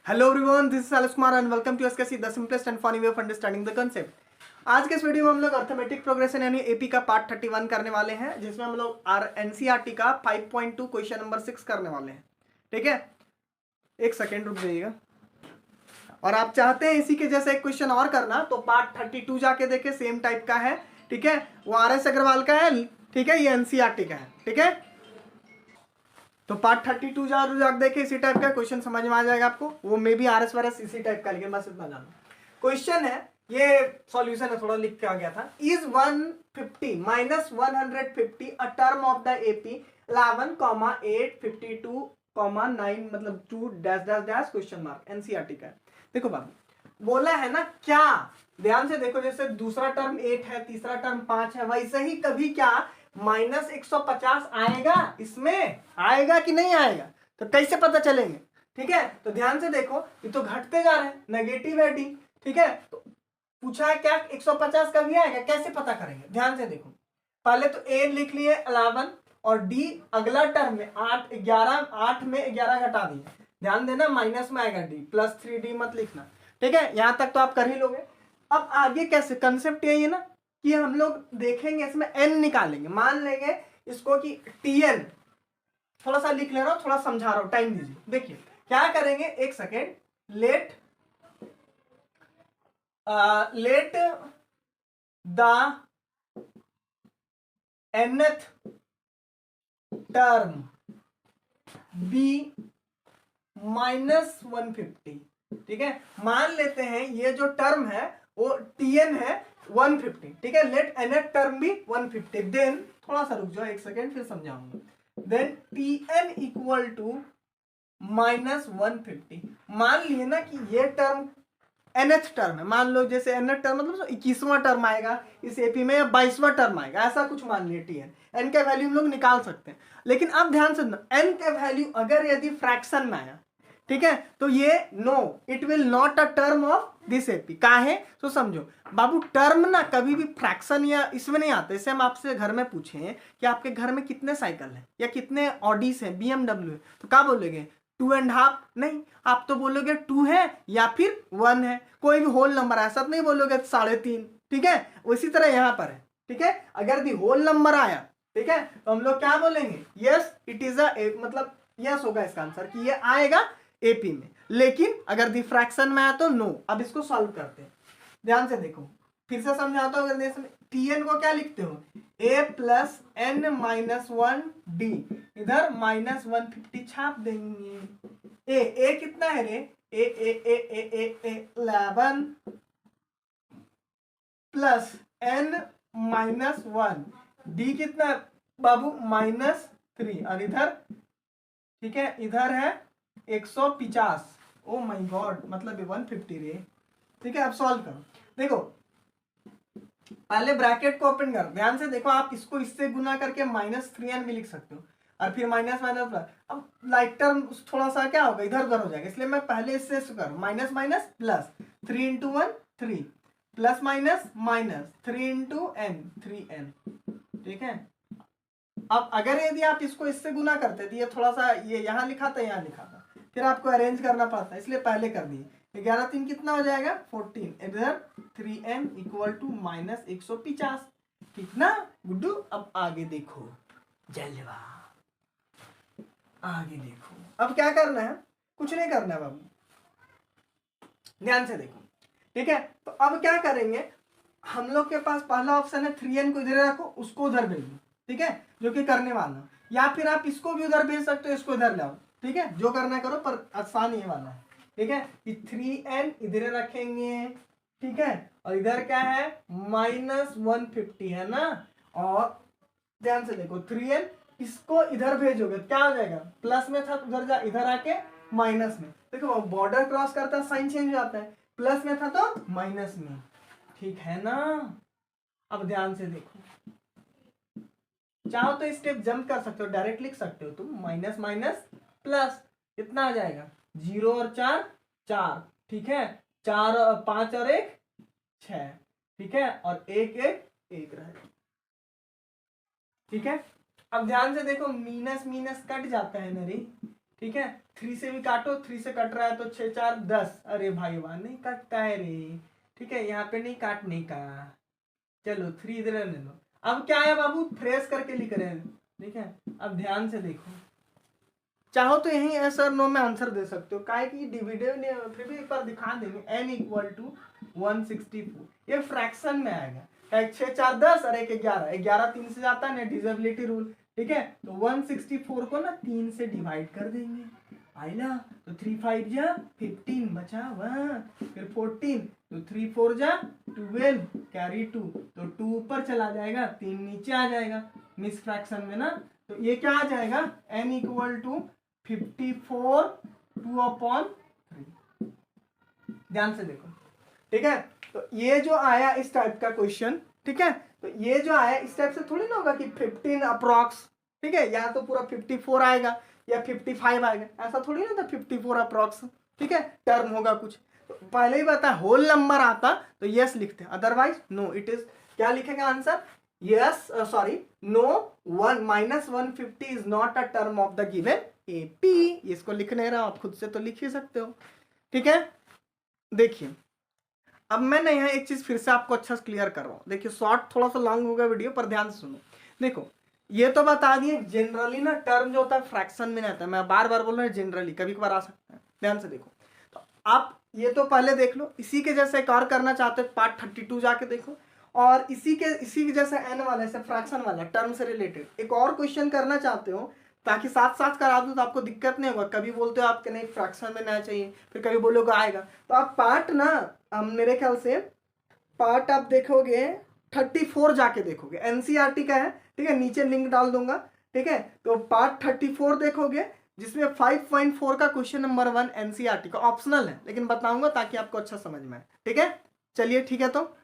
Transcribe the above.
Hello everyone, this is Alex Kumar and welcome to SKC the simplest and funny way of understanding the concept. आज के इस video में हम लोग arithmetic progression यानी एपी का पार्ट 31 करने वाले हैं, जिसमें हम लोग एनसीईआरटी का 5.2 क्वेश्चन नंबर 6 करने वाले हैं। ठीक है, एक सेकेंड रुक जाइएगा। और आप चाहते हैं इसी के जैसे एक क्वेश्चन और करना तो पार्ट 32 जाके देखे, सेम टाइप का है। ठीक है, वो आर.एस. अग्रवाल का है। ठीक है, ये एनसीईआरटी का है। ठीक है, तो पार्ट 32 जाकर देखे, इसी टाइप का क्वेश्चन समझ में आ जाएगा आपको। वो मे भी आरएस वारएस इसी टाइप का, लेकिन बस इतना जानो क्वेश्चन है। ये सॉल्यूशन है, थोड़ा लिख के आ गया था। Is 150 minus 150 a term of the AP 11,852,9 मतलब 2 dash dash dash question mark. NCERT का है। देखो बाबू, बोला है ना क्या, ध्यान से देखो। जैसे दूसरा टर्म 8 है, तीसरा टर्म 5 है, वैसे ही कभी क्या माइनस 150 आएगा, इसमें आएगा कि नहीं आएगा, तो कैसे पता चलेंगे। ठीक है, तो ध्यान से देखो, ये तो घटते जा रहे हैं, नेगेटिव है डी। ठीक है, तो पूछा है क्या 150 का भी आएगा, कैसे पता करेंगे। ध्यान से देखो, पहले तो ए लिख लिए 11 और डी अगला टर्म में 8 11 8 में 11 घटा दिए। ध्यान देना, माइनस में आएगा डी, प्लस 3d मत लिखना। ठीक है, यहां तक तो आप कर ही लोगे। अब आगे कैसे, कंसेप्ट यही है ना कि हम लोग देखेंगे, इसमें n निकालेंगे। मान लेंगे इसको कि tn, थोड़ा सा लिख ले रहा हूं, थोड़ा समझा रहा हूं, टाइम दीजिए। देखिए क्या करेंगे, एक second. Let the nth term be minus 150। ठीक है, मान लेते हैं ये जो टर्म है वो tn है 150। ठीक है, लेट nth टर्म भी 150। देन थोड़ा सा रुक जाओ, एक सेकेंड, फिर समझाऊंगा। Then tn equal to minus 150। मान लिए ना कि ये टर्म nth टर्म है। मान लो जैसे nth टर्म मतलब 21वां टर्म आएगा इस एपी में, या 22वां टर्म आएगा, ऐसा कुछ मान लिए tn। n का वैल्यू हम लोग निकाल सकते हैं, लेकिन अब ध्यान से n का वैल्यू अगर यदि फ्रैक्शन में आया, ठीक है, तो ये no, it will not a term of this AP. काहे तो समझो बाबू, टर्म ना कभी भी फ्रैक्शन या इसमें नहीं आता। जैसे हम आपसे घर में पूछें कि आपके घर में कितने साइकिल हैं या कितने ऑडीज हैं, बीएमडब्ल्यू है, तो क्या बोलेंगे, 2.5? नहीं, आप तो बोलोगे 2 है या फिर 1 है, कोई भी होल नंबर, ऐसा तो नहीं बोलोगे 3.5। ठीक है, उसी तरह यहां पर है। ठीक है, अगर भी होल नंबर आया, ठीक है, तो हम लोग क्या बोलेंगे, यस इट इज अ, मतलब यस होगा इसका आंसर कि ये आएगा एपी में। लेकिन अगर दी फ्रैक्शन में आया तो नो। अब इसको सॉल्व करते हैं, ध्यान से देखो, फिर से समझाता हूं। अगर टीएन को क्या लिखते हो, ए प्लस एन माइनस 1 डी, इधर माइनस 150 छाप देंगे। ए कितना है रे, ए 11 प्लस एन माइनस 1, डी कितना है बाबू, -3, और इधर, ठीक है, इधर है 150। ओ माय गॉड, मतलब 150 रे। ठीक है, अब सॉल्व करो। देखो पहले ब्रैकेट को ओपन कर, ध्यान से देखो, आप इसको इससे गुना करके -3n भी लिख सकते हो, और फिर माइनस माइनस प्लस। अब लाइक टर्म थोड़ा सा क्या होगा, इधर उधर हो जाएगा, इसलिए मैं पहले इससे करूँ, minus minus plus, 3 into 1 3, plus minus minus 3 into n 3n। ठीक है, अब अगर यदि आप इसको इससे गुना करते तो ये थोड़ा सा, ये यहाँ लिखा था, यहाँ लिखा था, फिर आपको अरेंज करना पड़ता, इसलिए पहले कर दिए। 11 3 कितना हो जाएगा, 14, इधर 3n इक्वल टू माइनस 150। ठीक ना गुड्डू। अब आगे देखो, जलवा, आगे देखो। अब क्या करना है, कुछ नहीं करना है बाबू, ध्यान से देखो। ठीक है, तो अब क्या करेंगे, हम लोग के पास पहला ऑप्शन है 3n को इधर रखो, उसको उधर भेज दो। ठीक है, जो कि करने वाला, या फिर आप इसको भी उधर भेज सकते हो, इसको इधर लाओ। ठीक है, जो करना करो, पर आसान ये वाला है। ठीक है, कि 3n इधर रखेंगे, ठीक है, और इधर क्या है -150 है ना। और ध्यान से देखो, 3n इसको इधर भेजोगे क्या हो जाएगा, प्लस में था उधर जा, इधर आके माइनस में। देखो बॉर्डर क्रॉस करता है, साइन चेंज हो जाता है, प्लस में था तो माइनस में। ठीक है ना। अब ध्यान से देखो, चाहो तो स्टेप जंप कर सकते हो, डायरेक्ट लिख सकते हो तुम, माइनस माइनस प्लस, कितना आ जाएगा, 0 और 4 4। ठीक है, 4 और 5 और 1 6। ठीक है, और 1 1 1 रहेगा। ठीक है, अब ध्यान से देखो, मीनस मीनस कट जाता है ना रे। ठीक है, 3 से भी काटो, 3 से कट रहा है तो 6 4 10, अरे भाई वाह नहीं कटता है रे, ठीक है यहाँ पे नहीं काटने का, चलो 3 इधर ले लो। अब क्या है बाबू, फ्रेश करके लिख रहे हैं, ठीक है। अब ध्यान से देखो, चाहो तो यही यस और नो में आंसर दे सकते हो, काहे कि डिविडेंड नहीं, फिर भी एक बार दिखा देंगे। n इक्वल टू 164, ये फ्रैक्शन में आएगा, 6 4 10 और 1 11, 11 3 से जाता है ना, डिविजिबिलिटी रूल, ठीक है। तो 164 को ना 3 से डिवाइड कर देंगे, आइला तो 3 5 जा 15 बचा 1, फिर 14 तो 3 4 जा 12, कैरी 2 तो 2 ऊपर चला जाएगा, 3 नीचे आ जाएगा, मिस फ्रैक्शन में ना। तो ये क्या आ जाएगा, n इक्वल टू 54 2/3। ध्यान से देखो, ठीक है। तो ये जो आया इस टाइप का क्वेश्चन, ठीक है, तो ये जो आया इस टाइप से थोड़ी ना होगा कि 15 अप्रॉक्स, ठीक है, या तो पूरा 54 आएगा या 55 आएगा, ऐसा थोड़ी ना था 54 अप्रॉक्स, ठीक है, टर्म होगा कुछ। तो पहले ही बता होल नंबर आता तो यस लिखते, अदरवाइज नो। इट इज क्या लिखेगा answer, yes sorry no, 150 is not a term of the given AP। इसको लिख नहीं रहा, आप खुद से तो लिख ही सकते हो, ठीक है। देखिए अब मैं ना यहाँ एक चीज फिर से आपको अच्छा से क्लियर कर रहा हूँ। देखिए शॉर्ट थोड़ा सा लॉन्ग होगा वीडियो, पर ध्यान से सुनो। देखो ये तो बता दिए जनरली ना टर्म जो होता है फ्रैक्शन में नहीं आता है, मैं बार बार बोल रहा हूँ जनरली, कभी कभार आ सकता है। ध्यान से देखो, तो आप ये तो पहले देख लो, इसी के जैसे एक और करना चाहते हो पार्ट 32 जाके देखो, और इसी के जैसे एन वाला से फ्रैक्शन वाला टर्म से रिलेटेड एक और क्वेश्चन करना चाहते हो, ताकि साथ साथ करा दूं तो आपको दिक्कत नहीं होगा। कभी बोलते हो आपके नहीं फ्रैक्शन में ना चाहिए, फिर कभी बोलोगे आएगा, तो आप पार्ट ना मेरे ख्याल से पार्ट आप देखोगे 34 जाके देखोगे, एनसीईआरटी का है, ठीक है, नीचे लिंक डाल दूंगा, ठीक है। तो पार्ट 34 देखोगे जिसमें 5.4 का क्वेश्चन नंबर 1 एनसीईआरटी का ऑप्शनल है, लेकिन बताऊंगा ताकि आपको अच्छा समझ में आए, ठीक है। चलिए ठीक है, तो